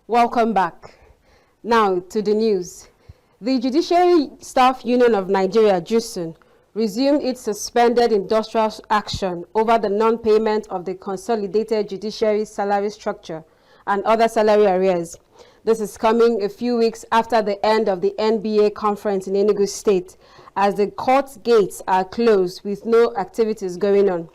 Welcome back. Now to the news. The Judiciary Staff Union of Nigeria, JUSUN, resumed its suspended industrial action over the non-payment of the Consolidated Judiciary Salary Structure and other salary arrears. This is coming a few weeks after the end of the NBA conference in Enugu State, as the court gates are closed with no activities going on.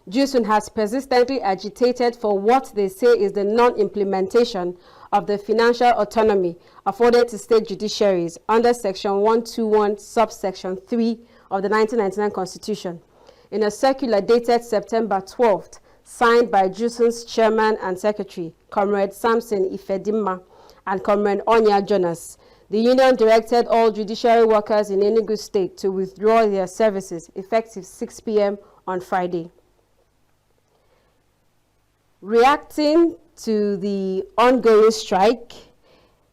JUSUN has persistently agitated for what they say is the non-implementation of the financial autonomy afforded to state judiciaries under Section 121, subsection 3 of the 1999 Constitution. In a circular dated September 12th, signed by JUSUN's chairman and secretary, Comrade Samson Ifedima and Comrade Onya Jonas, the union directed all judiciary workers in Enugu State to withdraw their services effective 6 p.m. on Friday. Reacting to the ongoing strike,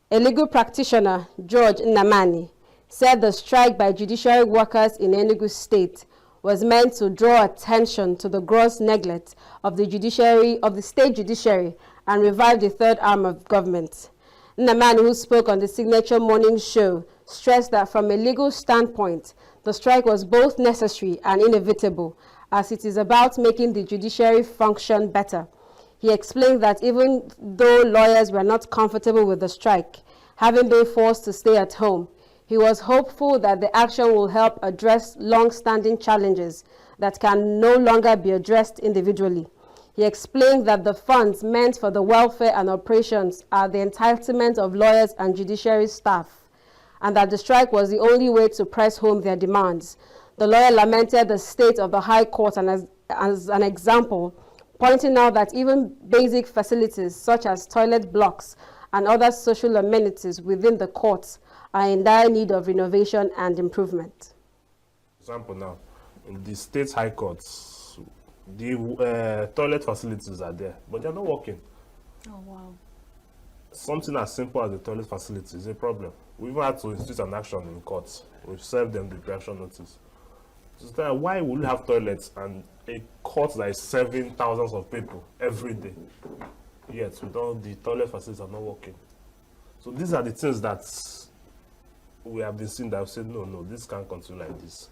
a legal practitioner, George Nnamani, said the strike by judiciary workers in Enugu State was meant to draw attention to the gross neglect of the state judiciary and revive the third arm of government. Nnamani, who spoke on the Signature Morning Show, stressed that from a legal standpoint, the strike was both necessary and inevitable, as it is about making the judiciary function better. He explained that even though lawyers were not comfortable with the strike, having been forced to stay at home, he was hopeful that the action will help address long-standing challenges that can no longer be addressed individually. He explained that the funds meant for the welfare and operations are the entitlement of lawyers and judiciary staff, and that the strike was the only way to press home their demands. The lawyer lamented the state of the High Court and as an example, pointing out that even basic facilities such as toilet blocks and other social amenities within the courts are in dire need of renovation and improvement. Example now, in the state high courts, the toilet facilities are there, but they're not working. Oh, wow. Something as simple as the toilet facility is a problem. We've had to institute an action in court. We've served them the reaction notice. So why would you have toilets and a court that is serving thousands of people every day? Yet, the toilet facilities are not working. So these are the things that we have been seeing that have said, no, this can't continue like this.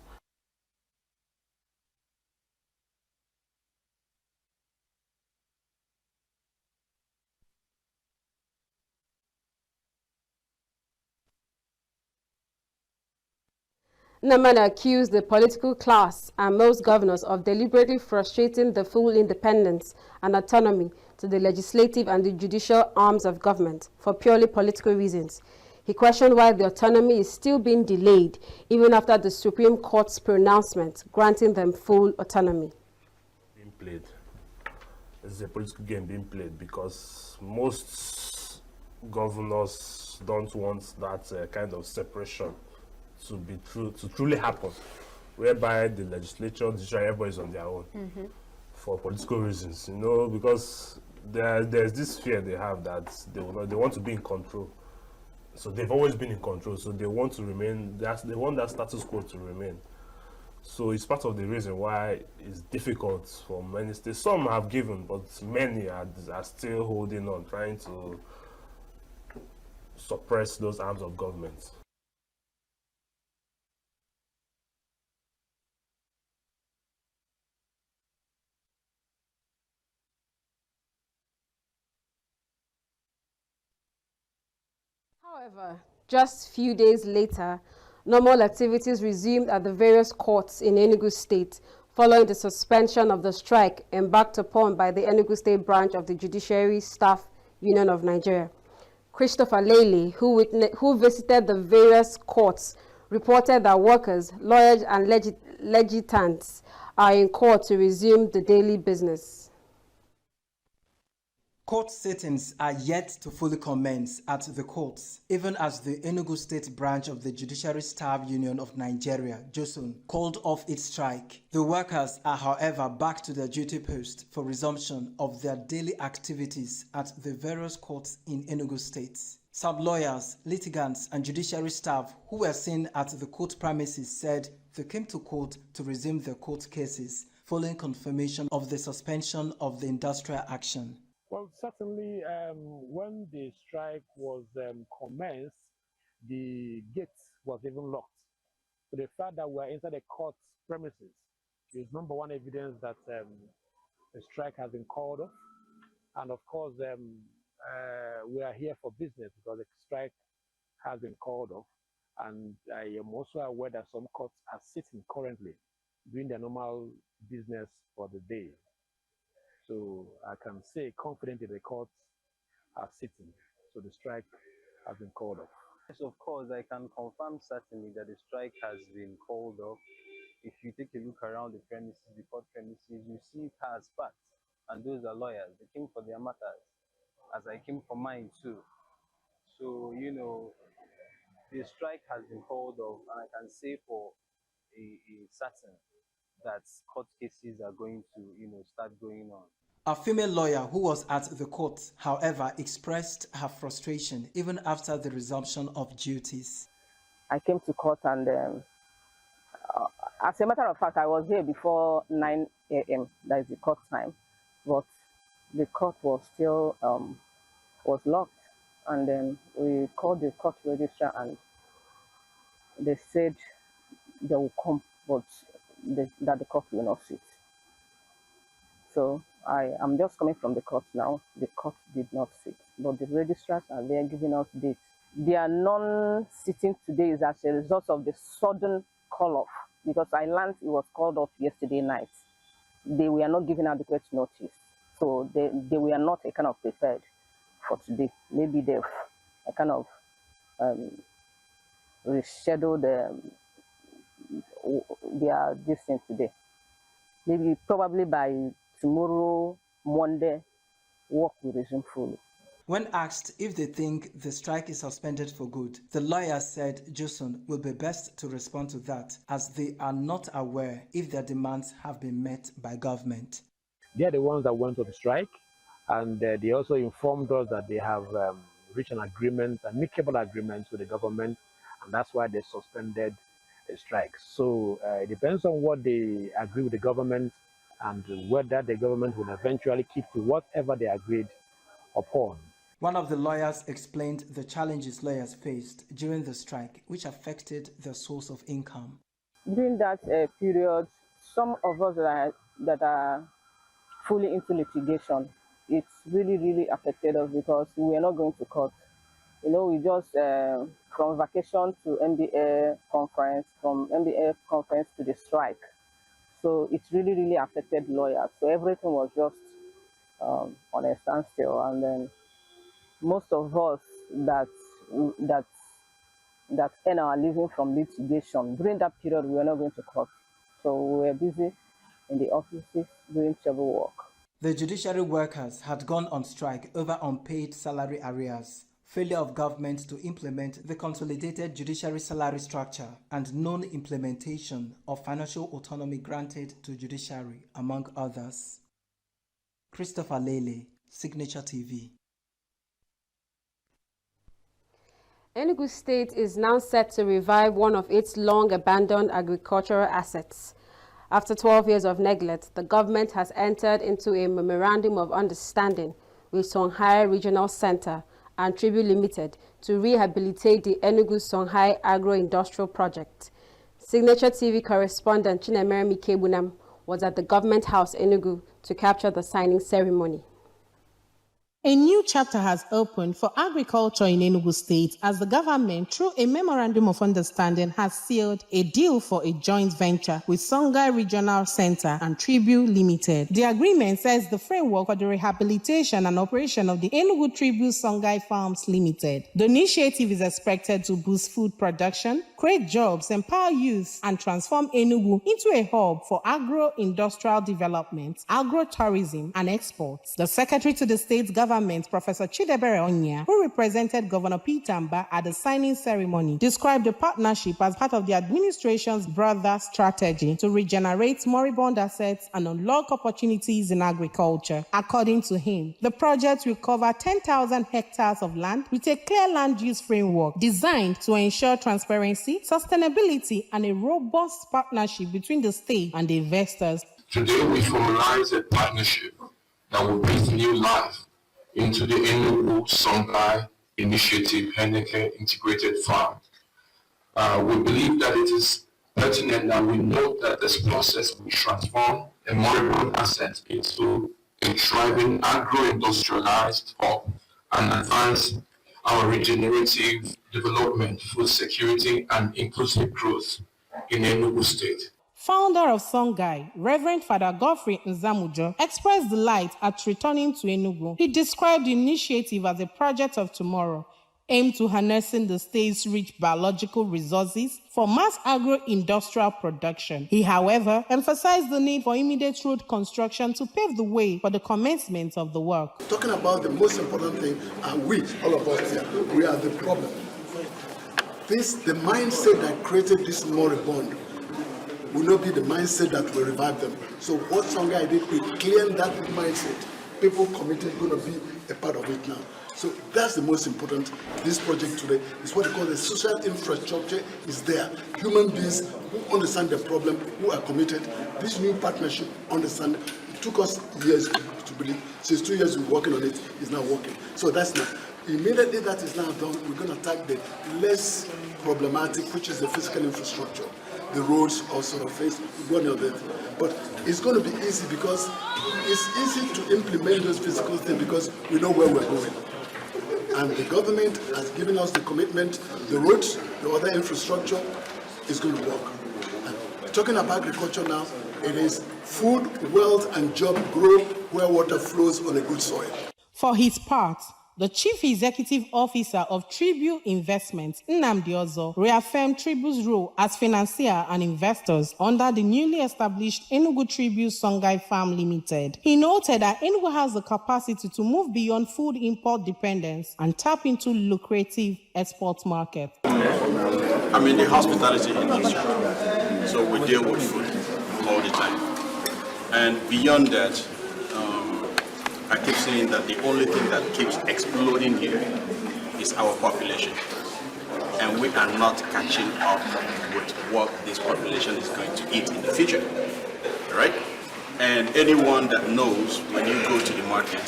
Nnamani accused the political class and most governors of deliberately frustrating the full independence and autonomy to the legislative and the judicial arms of government for purely political reasons. He questioned why the autonomy is still being delayed even after the Supreme Court's pronouncement granting them full autonomy. Being played. This is a political game being played because most governors don't want that kind of separation to be true, to truly happen, whereby the legislature, judiciary, everybody's on their own for political reasons, because there's this fear they have that they want to be in control. So they've always been in control, so they want to remain, they want that status quo to remain. So it's part of the reason why it's difficult for many states. Some have given, but many are still holding on, trying to suppress those arms of government. However, just a few days later, normal activities resumed at the various courts in Enugu State following the suspension of the strike embarked upon by the Enugu State branch of the Judiciary Staff Union of Nigeria. Christopher Lely, who visited the various courts, reported that workers, lawyers, and legislatants are in court to resume the daily business. Court sittings are yet to fully commence at the courts, even as the Enugu State branch of the Judiciary Staff Union of Nigeria, JUSUN, called off its strike. The workers are, however, back to their duty post for resumption of their daily activities at the various courts in Enugu State. Some lawyers, litigants, and judiciary staff who were seen at the court premises said they came to court to resume their court cases following confirmation of the suspension of the industrial action. Well, certainly, when the strike was commenced, the gate was even locked. So the fact that we're inside the court premises is number one evidence that the strike has been called off. And of course, we are here for business because the strike has been called off. And I am also aware that some courts are sitting currently, doing their normal business for the day. So I can say confidently the courts are sitting. So the strike has been called off. Yes, of course, I can confirm certainly that the strike has been called off. If you take a look around the premises, the court premises, you see cars parked, and those are lawyers. They came for their matters, as I came for mine too. So, you know, the strike has been called off, and I can say for a certain that court cases are going to, you know, start going on. A female lawyer who was at the court, however, expressed her frustration even after the resumption of duties. I came to court and as a matter of fact, I was here before 9 a.m. That is the court time, but the court was still was locked. And then we called the court registrar and they said they will come, but that the court will not sit. So I am just coming from the court now. The court did not sit, but the registrars are there giving us dates. Their non-sitting today is as a result of the sudden call-off, because I learned it was called off yesterday night. They were not giving adequate notice, so they were not a kind of prepared for today. Maybe they've a kind of rescheduled their distance today. Maybe probably by tomorrow, Monday, work will resume fully. When asked if they think the strike is suspended for good, the lawyer said Johnson will be best to respond to that, as they are not aware if their demands have been met by government. They are the ones that went on the strike, and they also informed us that they have reached an agreement, an amicable agreement with the government, and that's why they suspended the strike. So it depends on what they agree with the government and whether the government will eventually keep to whatever they agreed upon. One of the lawyers explained the challenges lawyers faced during the strike, which affected their source of income. During that period, some of us that are fully into litigation, it's really affected us because we are not going to court. You know, we just from vacation to MBA conference, from MBA conference to the strike. So it's really affected lawyers. So everything was just on a standstill, and then most of us that earn our living from litigation, during that period we were not going to court. So we were busy in the offices doing table work. The judiciary workers had gone on strike over unpaid salary arrears, failure of government to implement the consolidated judiciary salary structure, and non-implementation of financial autonomy granted to judiciary, among others. Christopher Lele, Signature TV. Enugu State is now set to revive one of its long-abandoned agricultural assets. After 12 years of neglect, the government has entered into a memorandum of understanding with Songhai Regional Center and Tribute Limited to rehabilitate the Enugu Songhai Agro-Industrial Project. Signature TV correspondent Chinemere Mikebunam was at the Government House Enugu to capture the signing ceremony. A new chapter has opened for agriculture in Enugu State as the government, through a memorandum of understanding, has sealed a deal for a joint venture with Songhai Regional Center and Tribute Limited. The agreement sets the framework for the rehabilitation and operation of the Enugu Tribute Songhai Farms Limited. The initiative is expected to boost food production, create jobs, empower youth, and transform Enugu into a hub for agro-industrial development, agro-tourism, and exports. The secretary to the state's government, Professor Chidebere Onya, who represented Governor Peter Mba at the signing ceremony, described the partnership as part of the administration's broader strategy to regenerate moribund assets and unlock opportunities in agriculture. According to him, the project will cover 10,000 hectares of land with a clear land use framework designed to ensure transparency, sustainability, and a robust partnership between the state and the investors. Today we formalize a partnership that will breathe new life into the Enugu Songhai Initiative Henneke Integrated Farm. We believe that it is pertinent that we note that this process will transform a moribund asset into a thriving agro-industrialized hub and advance our regenerative development, food security, and inclusive growth in Enugu State. Founder of Songhai, Reverend Father Godfrey Nzamujo, expressed delight at returning to Enugu. He described the initiative as a project of tomorrow, aimed to harnessing the state's rich biological resources for mass agro-industrial production. He, however, emphasized the need for immediate road construction to pave the way for the commencement of the work. Talking about the most important thing, and we, all of us here, we are the problem. The mindset that created this moribund will not be the mindset that will revive them. So what Songhai did, we cleared that mindset. People committed going to be a part of it now. So that's the most important. This project today is what we call the social infrastructure is there. Human beings who understand the problem, who are committed. This new partnership understand. It took us years to believe. Since 2 years we're working on it, it's now working. So that's now. Immediately that is now done, we're going to attack the less problematic, which is the physical infrastructure. The roads also are faced, one of them. But it's going to be easy because it's easy to implement those physical things because we know where we're going. And the government has given us the commitment, the roads, the other infrastructure is going to work. And talking about agriculture now, it is food, wealth, and job grow where water flows on a good soil. For his part, the Chief Executive Officer of Tribu Investments, Nnamdi Ozo, reaffirmed Tribu's role as financier and investors under the newly established Enugu Tribu Songhai Farm Limited. He noted that Enugu has the capacity to move beyond food import dependence and tap into lucrative export markets. I'm in the hospitality industry, so we deal with food all the time. And beyond that, I keep saying that the only thing that keeps exploding here is our population. And we are not catching up with what this population is going to eat in the future, right? And anyone that knows when you go to the market,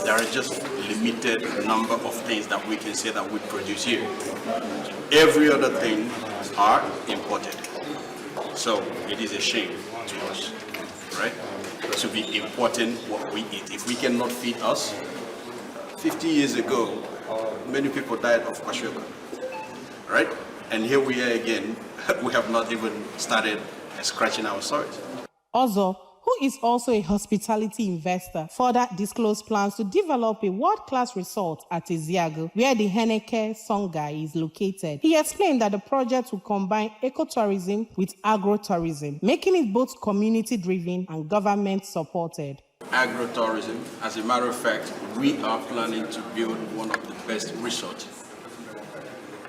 there are just limited number of things that we can say that we produce here. Every other thing are imported. So it is a shame to us, right? To be importing what we eat. If we cannot feed us, 50 years ago, many people died of kwashiorkor, right? And here we are again, we have not even started scratching our surface. Ozo, who is also a hospitality investor, further disclosed plans to develop a world-class resort at Eziago, where the Henneke Songhai is located. He explained that the project will combine ecotourism with agro-tourism, making it both community-driven and government-supported. Agro-tourism, as a matter of fact, we are planning to build one of the best resorts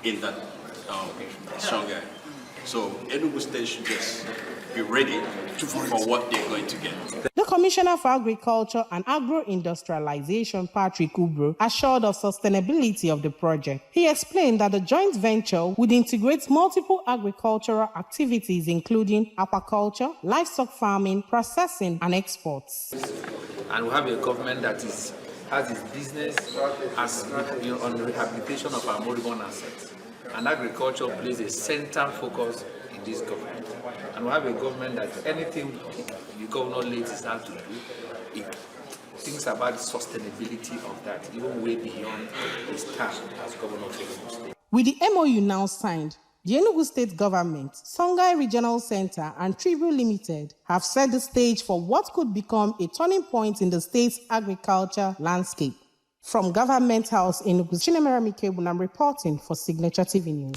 in that Songhai. So Enugu State should just be ready for what they're going to get. The Commissioner for Agriculture and Agro-Industrialization, Patrick Ubro, assured of sustainability of the project. He explained that the joint venture would integrate multiple agricultural activities, including aquaculture, livestock farming, processing, and exports. And we have a government that has its business as on the rehabilitation of our moribund assets. And agriculture plays a central focus in this government. And we have a government that anything the governor lays his hand to do, it thinks about the sustainability of that, even way beyond his term as governor of Enugu State. With the MOU now signed, the Enugu State government, Songhai Regional Center, and Tribu Limited have set the stage for what could become a turning point in the state's agriculture landscape. From Government House in Enugu, Chinemera Mikebu, I'm reporting for Signature TV News.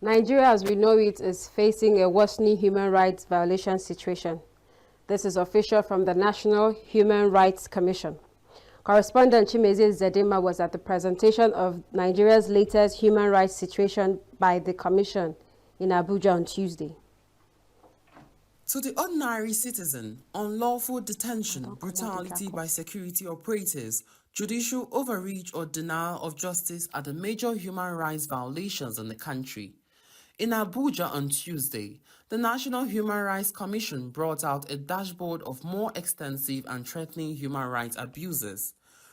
Nigeria, as we know it, is facing a worsening human rights violation situation. This is official from the National Human Rights Commission. Correspondent Chimeze Zedema was at the presentation of Nigeria's latest human rights situation by the Commission in Abuja on Tuesday. To the ordinary citizen, unlawful detention, brutality by security operators, judicial overreach or denial of justice are the major human rights violations in the country. In Abuja on Tuesday, the National Human Rights Commission brought out a dashboard of more extensive and threatening human rights abuses.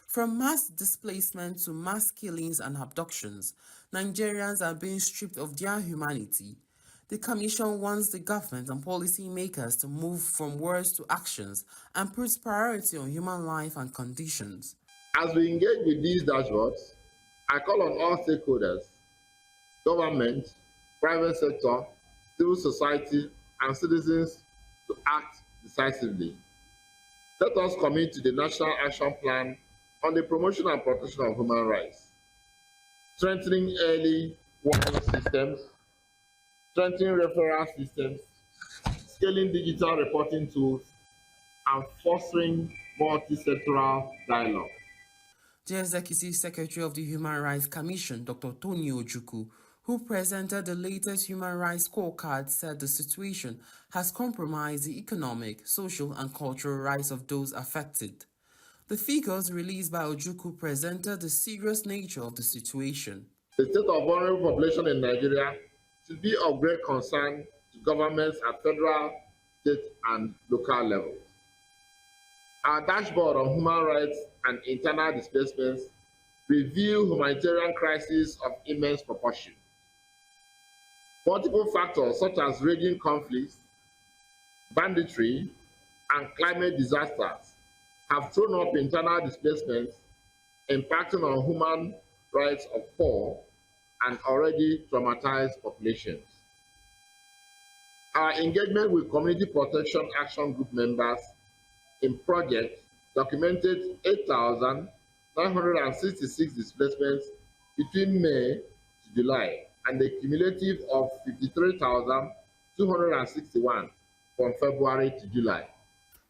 From mass displacement to mass killings and abductions, Nigerians are being stripped of their humanity. The Commission wants the government and policymakers to move from words to actions and put priority on human life and conditions. As we engage with these dashboards, I call on all stakeholders, government, private sector, civil society, and citizens to act decisively. Let us commit to the National Action Plan on the promotion and protection of human rights, strengthening early warning systems, strengthening referral systems, scaling digital reporting tools, and fostering multi-sectoral dialogue. The Executive Secretary of the Human Rights Commission, Dr. Tony Ojukwu, who presented the latest human rights scorecard, said the situation has compromised the economic, social, and cultural rights of those affected. The figures released by Ojukwu presented the serious nature of the situation. The state of vulnerable population in Nigeria should be of great concern to governments at federal, state, and local levels. Our dashboard on human rights and internal displacements reveal humanitarian crises of immense proportion. Multiple factors such as raging conflicts, banditry, and climate disasters have thrown up internal displacements, impacting on human rights of poor and already traumatized populations. Our engagement with Community Protection Action Group members in projects documented 8,966 displacements between May to July and a cumulative of 53,261 from February to July.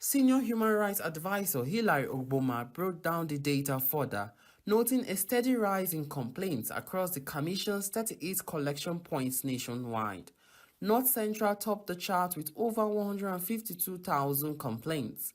Senior Human Rights Advisor Hilary Ogboma broke down the data further, noting a steady rise in complaints across the Commission's 38 collection points nationwide. North Central topped the chart with over 152,000 complaints,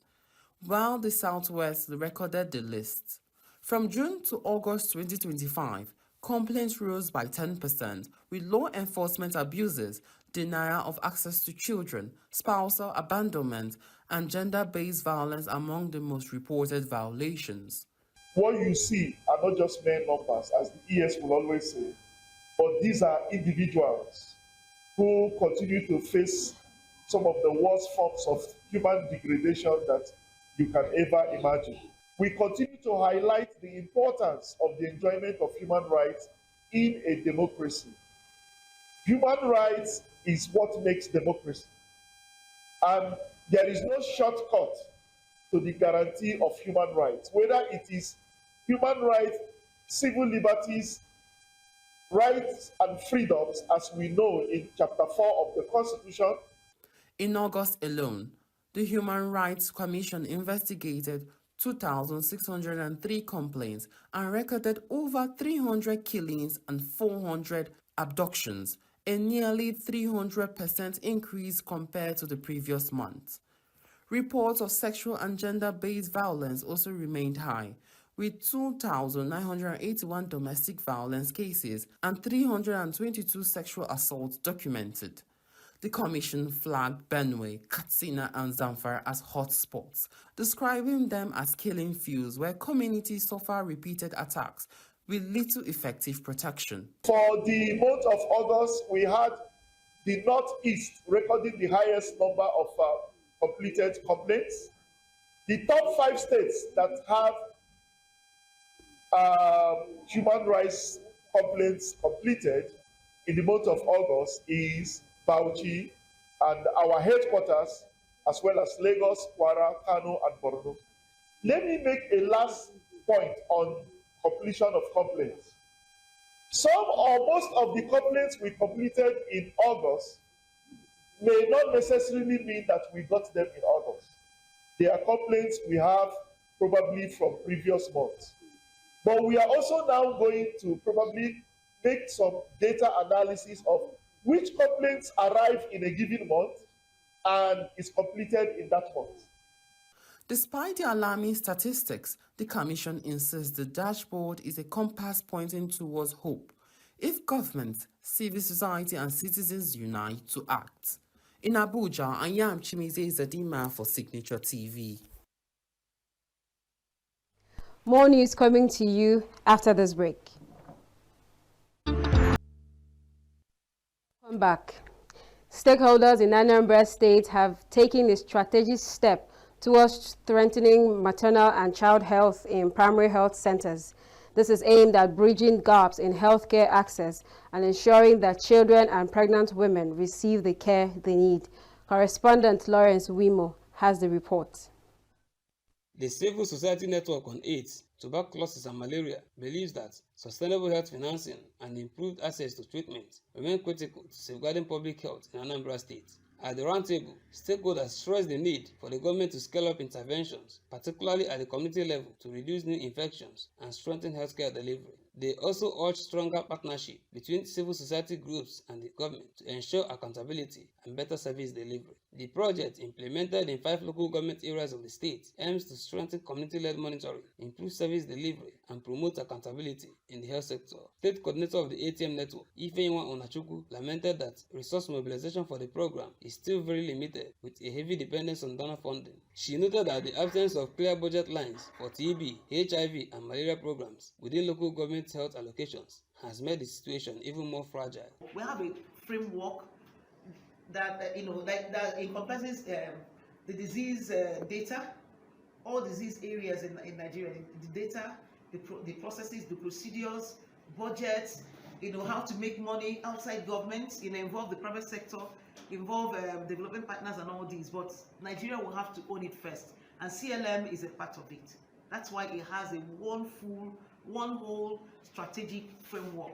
while the Southwest recorded the list. From June to August 2025, complaints rose by 10%, with law enforcement abuses, denial of access to children, spousal abandonment, and gender-based violence among the most reported violations. What you see are not just mere numbers, as the ES will always say, but these are individuals who continue to face some of the worst forms of human degradation that you can ever imagine. We continue to highlight the importance of the enjoyment of human rights in a democracy. Human rights is what makes democracy. And there is no shortcut to the guarantee of human rights, whether it is human rights, civil liberties, rights and freedoms, as we know in Chapter 4 of the Constitution. In August alone, the Human Rights Commission investigated 2,603 complaints and recorded over 300 killings and 400 abductions, a nearly 300% increase compared to the previous month. Reports of sexual and gender-based violence also remained high, with 2,981 domestic violence cases and 322 sexual assaults documented. The Commission flagged Benue, Katsina, and Zamfara as hotspots, describing them as killing fields where communities suffer repeated attacks with little effective protection. For the month of August, we had the Northeast recording the highest number of completed complaints. The top 5 states that have human rights complaints completed in the month of August is Bauchi and our headquarters, as well as Lagos, Kwara, Kano, and Borno. Let me make a last point on completion of complaints. Some or most of the complaints we completed in August may not necessarily mean that we got them in August. They are complaints we have probably from previous months. But we are also now going to probably make some data analysis of which complaints arrive in a given month and is completed in that month. Despite the alarming statistics, the Commission insists the dashboard is a compass pointing towards hope if government, civil society, and citizens unite to act. In Abuja, I am Chimize Zadima for Signature TV. More news coming to you after this break. Welcome back. Stakeholders in Anambra State have taken a strategic step towards strengthening maternal and child health in primary health centers. This is aimed at bridging gaps in healthcare access and ensuring that children and pregnant women receive the care they need. Correspondent Lawrence Wimo has the report. The Civil Society Network on AIDS, Tuberculosis and Malaria believes that sustainable health financing and improved access to treatment remain critical to safeguarding public health in Anambra State. At the roundtable, stakeholders stressed the need for the government to scale up interventions, particularly at the community level, to reduce new infections and strengthen healthcare delivery. They also urged stronger partnership between civil society groups and the government to ensure accountability and better service delivery. The project, implemented in 5 local government areas of the state, aims to strengthen community-led monitoring, improve service delivery, and promote accountability in the health sector. State coordinator of the ATM network, Ifeinwa Onachukwu, lamented that resource mobilization for the program is still very limited, with a heavy dependence on donor funding. She noted that the absence of clear budget lines for TB, HIV, and malaria programs within local government health allocations has made the situation even more fragile. We have a framework that that encompasses the disease data, all disease areas in Nigeria, the data, the processes, the procedures, budgets, how to make money outside government, involve the private sector, involve development partners and all these. But Nigeria will have to own it first, and CLM is a part of it. That's why it has a one whole strategic framework.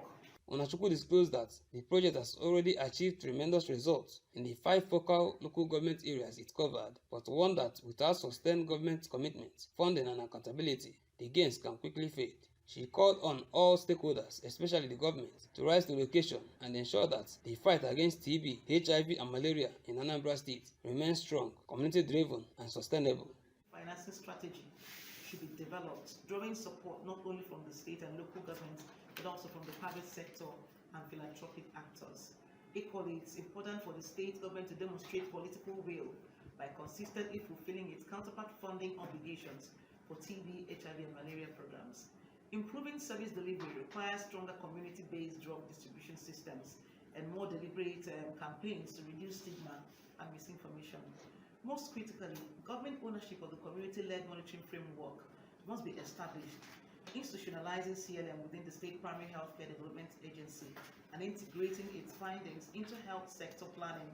Onachukwu disclosed that the project has already achieved tremendous results in the 5 focal local government areas it covered, but warned that without sustained government commitment, funding and accountability, the gains can quickly fade. She called on all stakeholders, especially the government, to rise to the occasion and ensure that the fight against TB, HIV and malaria in Anambra State remains strong, community-driven and sustainable. Financing strategy should be developed, drawing support not only from the state and local governments, but also from the private sector and philanthropic actors. Equally, it's important for the state government to demonstrate political will by consistently fulfilling its counterpart funding obligations for TB, HIV, and malaria programs. Improving service delivery requires stronger community-based drug distribution systems and more deliberate campaigns to reduce stigma and misinformation. Most critically, government ownership of the community-led monitoring framework must be established, institutionalizing CLM within the State Primary Healthcare Development Agency and integrating its findings into health sector planning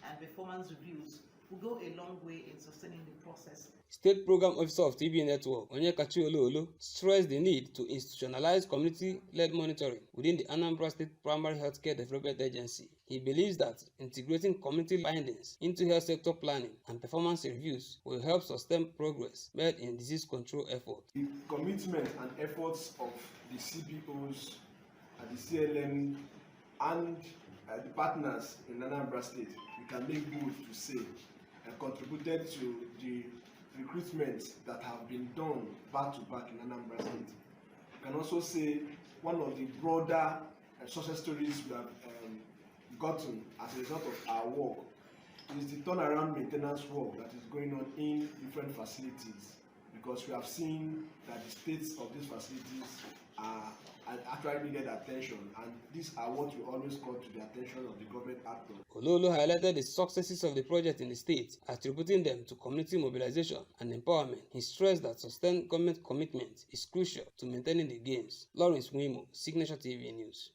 and performance reviews will go a long way in sustaining the process. State Program Officer of TB Network, Onyekachi Olo, stressed the need to institutionalize community-led monitoring within the Anambra State Primary Healthcare Development Agency. He believes that integrating community findings into health sector planning and performance reviews will help sustain progress made in disease control efforts. The commitment and efforts of the CBOs, the CLM, and the partners in Anambra State, we can make good to say, contributed to the recruitment that have been done back to back in Anambra State. We can also say one of the broader success stories we have gotten as a result of our work is the turnaround maintenance work that is going on in different facilities, because we have seen that the states of these facilities are actually needed attention, and these are what we always call to the attention of the government actors. Ololo highlighted the successes of the project in the state, attributing them to community mobilization and empowerment. He stressed that sustained government commitment is crucial to maintaining the gains. Lawrence Wimo, Signature TV News.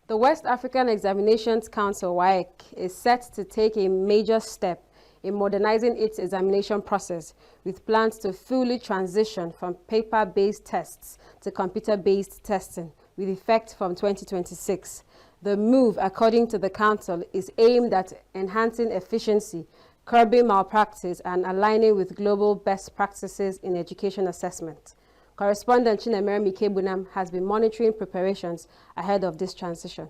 The West African Examinations Council, WAEC, is set to take a major step in modernizing its examination process, with plans to fully transition from paper-based tests to computer-based testing, with effect from 2026. The move, according to the Council, is aimed at enhancing efficiency, curbing malpractice, and aligning with global best practices in education assessment. Correspondent Chinemere Mikebunam has been monitoring preparations ahead of this transition.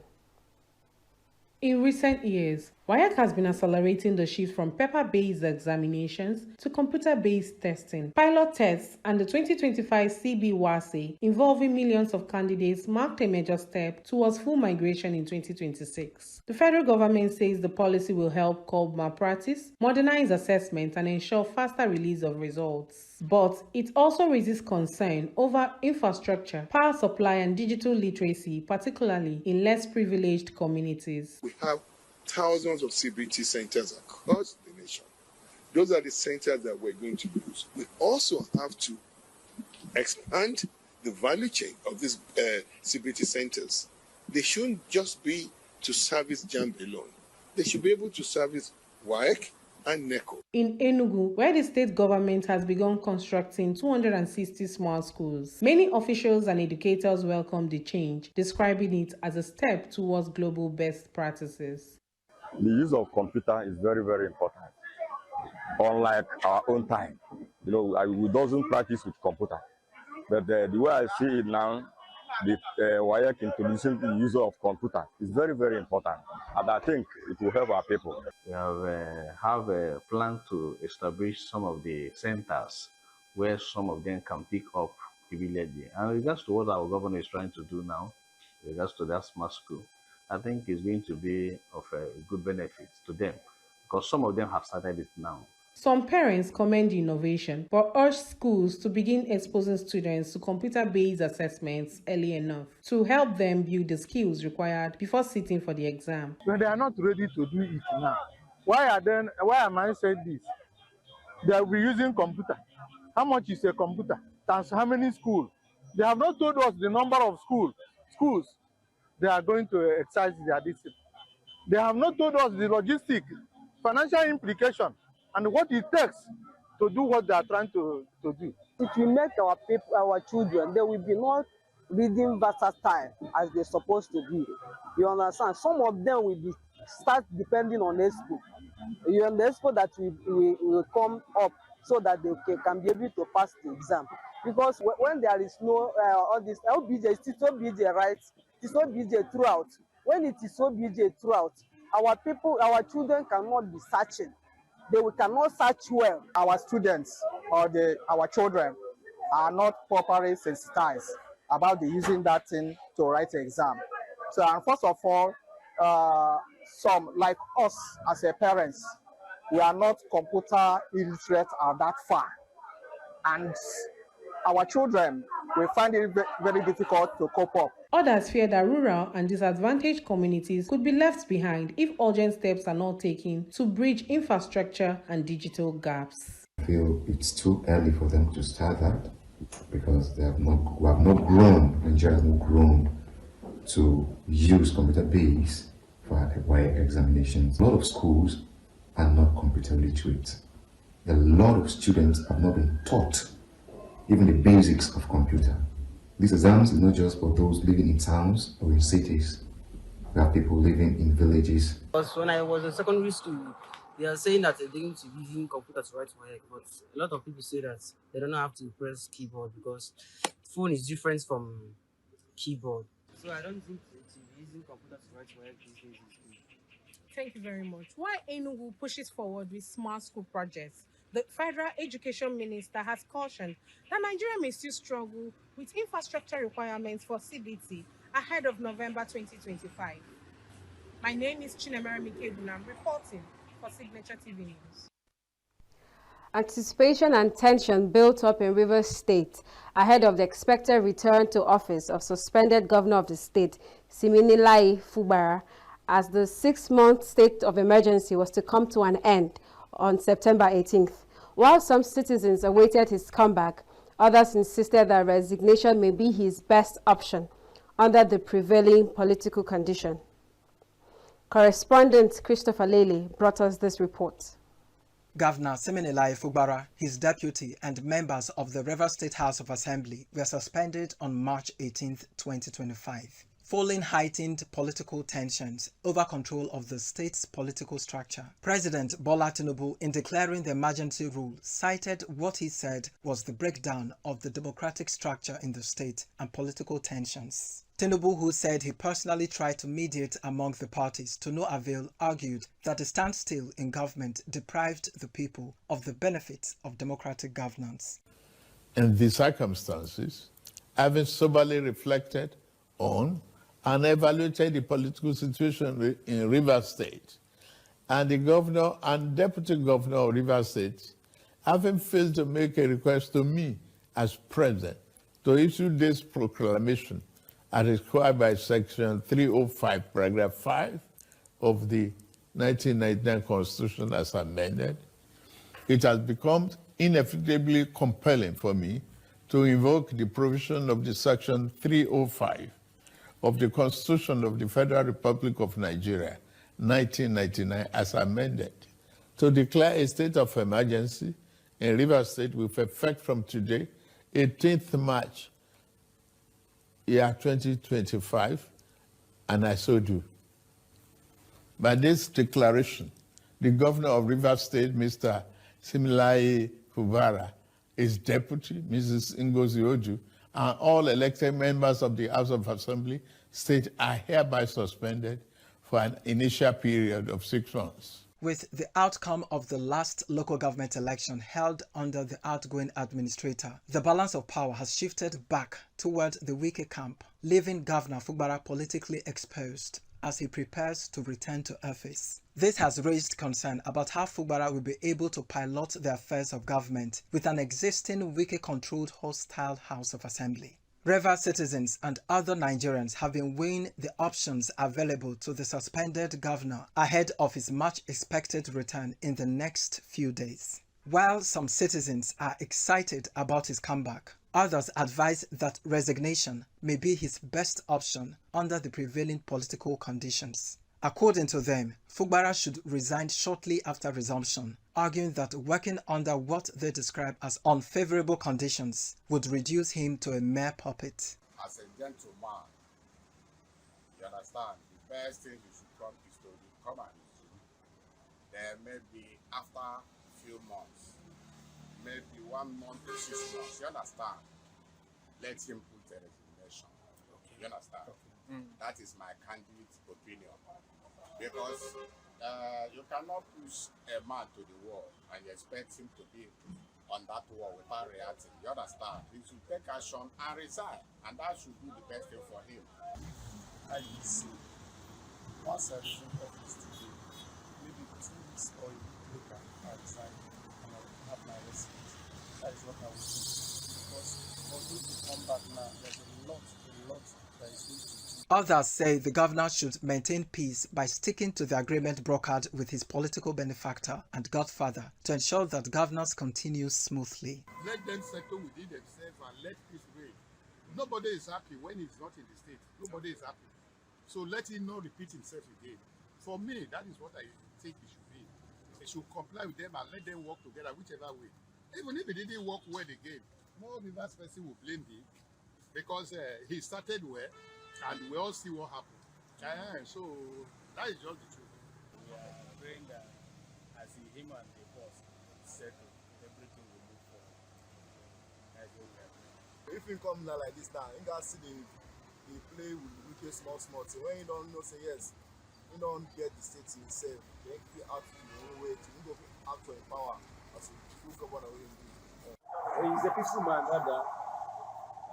In recent years, WAEC has been accelerating the shift from paper-based examinations to computer-based testing. Pilot tests and the 2025 CB-WASE involving millions of candidates marked a major step towards full migration in 2026. The federal government says the policy will help curb malpractice, modernize assessment, and ensure faster release of results. But it also raises concern over infrastructure, power supply, and digital literacy, particularly in less privileged communities. We have thousands of CBT centers across the nation. Those are the centers that we're going to use. We also have to expand the value chain of these CBT centers. They shouldn't just be to service JAMB alone. They should be able to service WAEC and NECO. In Enugu, where the state government has begun constructing 260 smart schools, many officials and educators welcome the change, describing it as a step towards global best practices. The use of computer is very, very important. Unlike our own time, we doesn't practice with computer. But the way I see it now, the WAEC introducing the use of computer is very, very important. And I think it will help our people. We have a plan to establish some of the centers where some of them can pick up immediately. And in regards to what our governor is trying to do now, in regards to that smart school, I think it's going to be of a good benefit to them because some of them have started it now. Some parents commend the innovation, but urge schools to begin exposing students to computer-based assessments early enough to help them build the skills required before sitting for the exam. When they are not ready to do it now, why am I saying this? They will be using computer. How much is a computer? Times how many schools? They have not told us the number of schools they are going to exercise their discipline. They have not told us the logistic, financial implication, and what it takes to do what they are trying to do. If we make our children, they will be not reading versatile as they're supposed to be. You understand? Some of them will start depending on expo. You on the expo that will come up so that they can be able to pass the exam. Because when there is no all this LBJ, it's so BJ, right? It's not BJ throughout. When it is so BJ throughout, our children cannot be searching. They cannot search well. Our students or our children are not properly sensitized about using that thing to write the exam. So, and first of all, some like us as a parents, we are not computer illiterate or that far, and our children will find it very difficult to cope up. Others fear that rural and disadvantaged communities could be left behind if urgent steps are not taken to bridge infrastructure and digital gaps. I feel it's too early for them to start that because we have not grown, Nigeria has not grown to use computer-based for WAEC examinations. A lot of schools are not computer literate. A lot of students have not been taught even the basics of computer. These exams is not just for those living in towns or in cities. We have people living in villages. Because when I was in secondary school, they are saying that they're going to be using computer to write WAEC, but a lot of people say that they don't have to press keyboard because phone is different from keyboard. So I don't think they should be using computer to write WAEC. Thank you very much. Why Enugu pushes forward with smart school projects? The Federal Education Minister has cautioned that Nigeria may still struggle with infrastructure requirements for CBT ahead of November 2025. My name is Chinemere Mikedunam, reporting for Signature TV News. Anticipation and tension built up in Rivers State ahead of the expected return to office of suspended governor of the state, Siminalayi Fubara, as the 6-month state of emergency was to come to an end on September 18th. While some citizens awaited his comeback, others insisted that resignation may be his best option under the prevailing political condition. Correspondent Christopher Lele brought us this report. Governor Siminalayi Fubara, his deputy, and members of the Rivers State House of Assembly were suspended on March 18, 2025. Following heightened political tensions over control of the state's political structure, President Bola Tinubu, in declaring the emergency rule, cited what he said was the breakdown of the democratic structure in the state and political tensions. Tinubu, who said he personally tried to mediate among the parties to no avail, argued that the standstill in government deprived the people of the benefits of democratic governance. In these circumstances, having soberly reflected on and evaluated the political situation in Rivers State, and the governor and deputy governor of Rivers State, having failed to make a request to me as president to issue this proclamation as required by Section 305, Paragraph 5 of the 1999 Constitution as amended, it has become inevitably compelling for me to invoke the provision of the Section 305 of the Constitution of the Federal Republic of Nigeria, 1999, as amended, to declare a state of emergency in Rivers State with effect from today, 18th March, year 2025, and I so do. By this declaration, the governor of Rivers State, Mr. Similaye Fubara, his deputy, Mrs. Ngozi Oju, and all elected members of the House of Assembly State are hereby suspended for an initial period of 6 months. With the outcome of the last local government election held under the outgoing administrator, the balance of power has shifted back toward the Wike camp, leaving Governor Fubara politically exposed as he prepares to return to office. This has raised concern about how Fubara will be able to pilot the affairs of government with an existing Wike-controlled hostile House of Assembly. Rivers citizens and other Nigerians have been weighing the options available to the suspended governor ahead of his much-expected return in the next few days. While some citizens are excited about his comeback, others advise that resignation may be his best option under the prevailing political conditions. According to them, Fubara should resign shortly after resumption, arguing that working under what they describe as unfavorable conditions would reduce him to a mere puppet. As a gentleman, you understand, the best thing you should come is to come and resume. Then maybe after a few months, maybe 1 month to 6 months, you understand, let him put a resignation. Okay. You understand? Okay. That is my candid opinion. Because you cannot push a man to the wall and you expect him to be on that wall without reacting. You understand? He should take action and resign, and that should be the best thing for him. I see. Once I resume office today, maybe 2 weeks or later, I resign and I will have my respite. That is what I will do. Because for me to come back now, there's a lot that is going to do. Others say the governor should maintain peace by sticking to the agreement brokered with his political benefactor and godfather to ensure that governance continues smoothly. Let them settle within themselves and let peace reign. Nobody is happy when he's not in the state. Nobody is happy. So let him not repeat himself again. For me, that is what I think it should be. They should comply with them and let them work together whichever way. Even if it didn't work well again, more Rivers person will blame him because he started well. And we all see what happened. So that is just the truth. We are praying that as him and the boss settle, everything will move forward. That's what we are doing. If he come now like this now, you can see the play with a small thing. When you don't know, say yes, you don't get the state to yourself. Then you have to your own way to go out to empower as a true governor. He's a peaceful man, rather.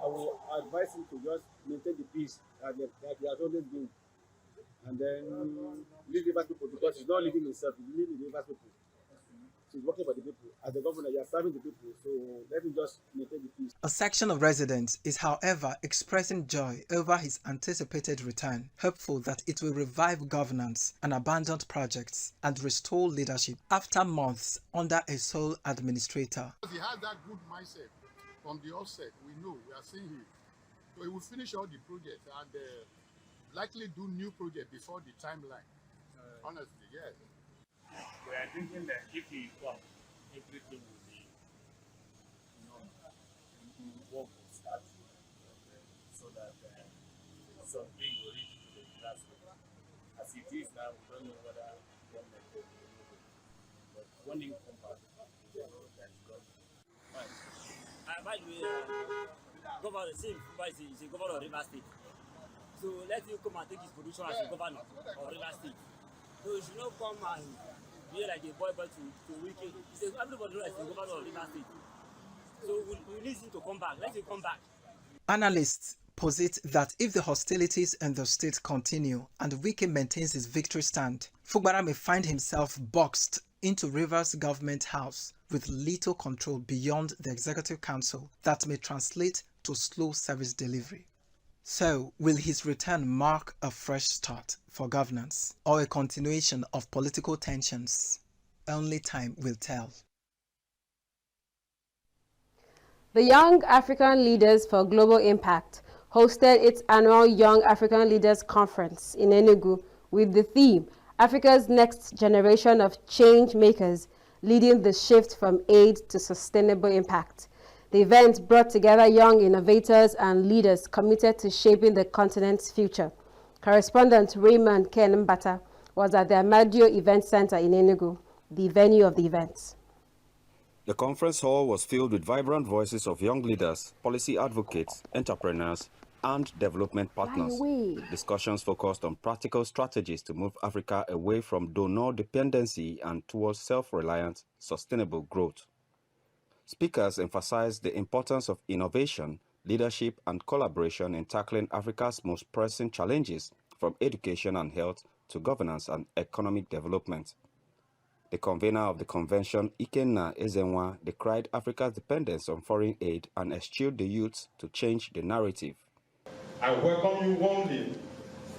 I will advise him to just maintain the peace that he has always been, and then leave Rivers people, because he's not living himself, he's living the Rivers people. So he's working for the people. As the governor, you are serving the people, so let him just maintain the peace. A section of residents is, however, expressing joy over his anticipated return, hopeful that it will revive governance and abandoned projects and restore leadership after months under a sole administrator. He has that good mindset. From the offset, we know, we are seeing him. So he will finish all the projects and likely do new projects before the timeline. Honestly, yes. We are thinking that if he comes, everything will be, work will start, so that something will reach to the grassroots. As it is now, we don't know whether government will be able. But when he comes back, we know that it's going to By the way, governor, he's a governor of Rivers State. So let him come and take his position as the governor of Rivers State. So he should not come and be like a boy to Wiki. He says everybody knows the governor of Rivers State. So we need him to come back. Let him come back. Analysts posit that if the hostilities in the state continue and Wike maintains his victory stand, Fugbara may find himself boxed into Rivers government house with little control beyond the executive council that may translate to slow service delivery. So, will his return mark a fresh start for governance or a continuation of political tensions? Only time will tell. The Young African Leaders for Global Impact hosted its annual Young African Leaders Conference in Enugu with the theme, Africa's Next Generation of Change Makers, Leading the Shift from Aid to Sustainable Impact. The event brought together young innovators and leaders committed to shaping the continent's future. Correspondent Raymond Kenmbata was at the Amadio Event Center in Enugu, the venue of the event. The conference hall was filled with vibrant voices of young leaders, policy advocates, entrepreneurs, and development partners. Discussions focused on practical strategies to move Africa away from donor dependency and towards self-reliant, sustainable growth. Speakers emphasized the importance of innovation, leadership, and collaboration in tackling Africa's most pressing challenges, from education and health to governance and economic development. The convener of the convention, Ikenna Ezenwa, decried Africa's dependence on foreign aid and eschewed the youth to change the narrative. I welcome you warmly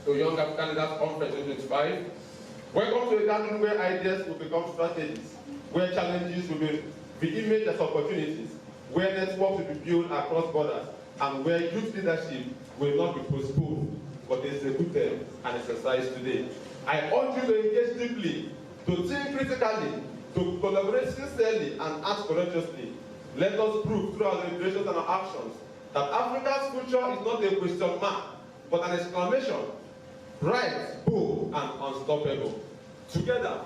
to Young African Leaders Conference 2025. Welcome to a gathering where ideas will become strategies, where challenges will be imaged as opportunities, where networks will be built across borders, and where youth leadership will not be postponed, but executed and exercised today. I urge you to engage deeply, to think critically, to collaborate sincerely, and act courageously. Let us prove through our deliberations and our actions that Africa's future is not a question mark, but an exclamation, bright, bold, and unstoppable. Together,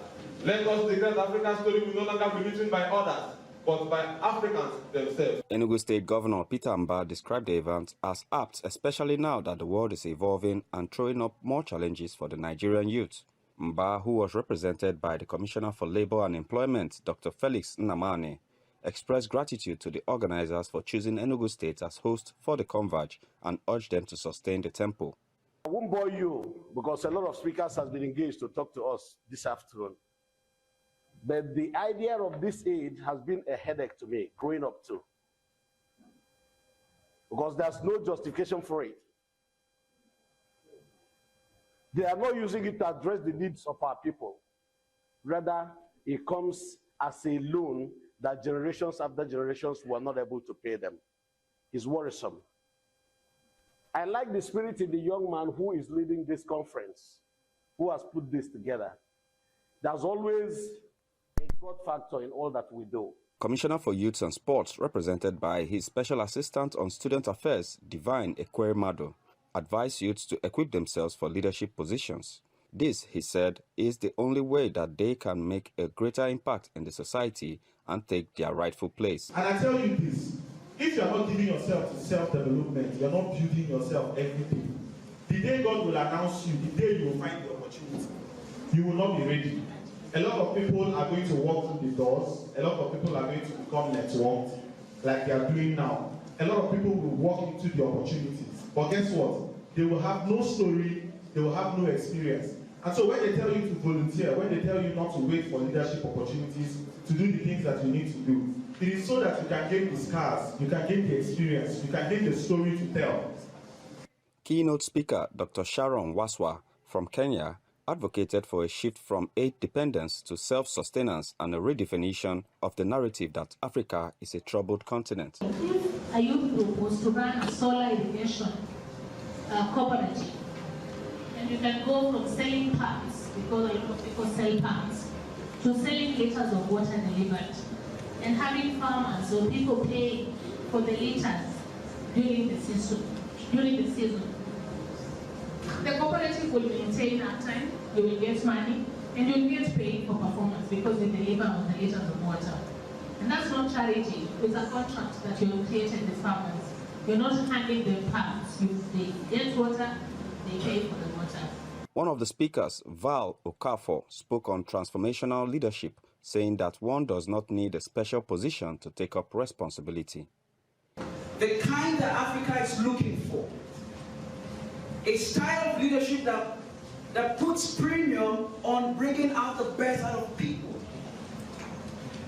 let us declare that Africa's story will no longer be written by others, but by Africans themselves. Enugu State Governor Peter Mba described the event as apt, especially now that the world is evolving and throwing up more challenges for the Nigerian youth. Mba, who was represented by the Commissioner for Labor and Employment, Dr. Felix Nnamani, expressed gratitude to the organizers for choosing Enugu State as host for the Converge and urged them to sustain the tempo. I won't bore you because a lot of speakers have been engaged to talk to us this afternoon. But the idea of this aid has been a headache to me growing up too. Because there's no justification for it. They are not using it to address the needs of our people. Rather, it comes as a loan that generations after generations were not able to pay them. It's worrisome. I like the spirit in the young man who is leading this conference, who has put this together. There's always a God factor in all that we do. Commissioner for Youth and Sports, represented by his Special Assistant on Student Affairs, Divine Ekweremadu, advised youths to equip themselves for leadership positions. This, he said, is the only way that they can make a greater impact in the society and take their rightful place. And I tell you this, if you are not giving yourself to self-development, you are not building yourself everything. The day God will announce you, the day you will find the opportunity, you will not be ready. A lot of people are going to walk through the doors. A lot of people are going to become networked like they are doing now. A lot of people will walk into the opportunities. But guess what? They will have no story, they will have no experience. And so when they tell you to volunteer, when they tell you not to wait for leadership opportunities, to do the things that you need to do, it is so that you can gain the scars, you can gain the experience, you can gain the story to tell. Keynote speaker Dr. Sharon Waswa from Kenya advocated for a shift from aid dependence to self-sustenance and a redefinition of the narrative that Africa is a troubled continent. If a youth group was to run a solar irrigation cooperative, and you can go from selling pumps, because a lot of people sell pumps, to selling liters of water delivered, and having farmers or people pay for the liters during the season. The cooperative will maintain uptime, you will get money, and you will get paid for performance because you deliver on the liters of water. And that's not charity, it's a contract that you have created with farmers. You're not handing them pumps, they get water, they pay for the water. One of the speakers, Val Okafor, spoke on transformational leadership, saying that one does not need a special position to take up responsibility. The kind that Africa is looking for, a style of leadership that puts premium on bringing out the best out of people.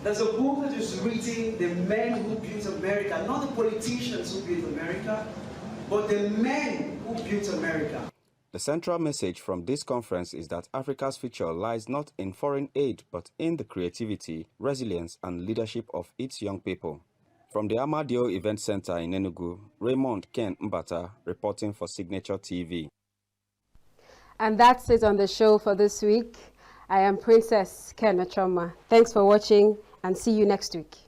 There's a book that is written, The Men Who Built America, not the politicians who built America, but the men who built America. The central message from this conference is that Africa's future lies not in foreign aid, but in the creativity, resilience, and leadership of its young people. From the Amadio Event Center in Enugu, Raymond Ken Mbata reporting for Signature TV. And that's it on the show for this week. I am Princess Ken Achoma. Thanks for watching and see you next week.